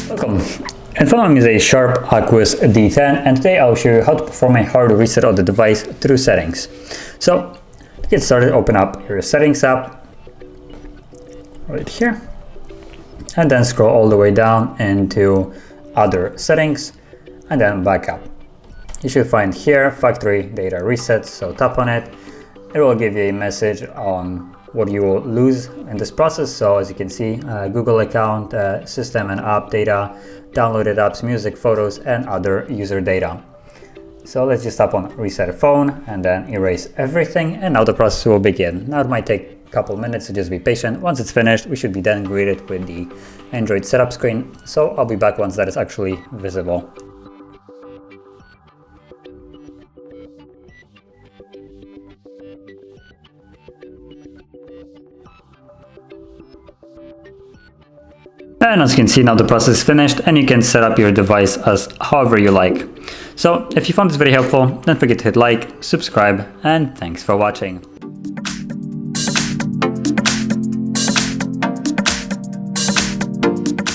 Welcome. In front of me is a Sharp Aquos D10, and today I'll show you how to perform a hard reset of the device through settings. So to get started, open up your settings app right here, and then scroll all the way down into other settings, and then back up. You should find here factory data reset, so tap on it. It will give you a message on what you will lose in this process. So as you can see, Google account, system and app data, downloaded apps, music, photos, and other user data. So let's just tap on reset phone and then erase everything, and now the process will begin. Now it might take a couple minutes, so just be patient. Once it's finished, we should be then greeted with the Android setup screen. So I'll be back once that is actually visible. And as you can see, now the process is finished, and you can set up your device as however you like. So if you found this video helpful, don't forget to hit like, subscribe, and thanks for watching.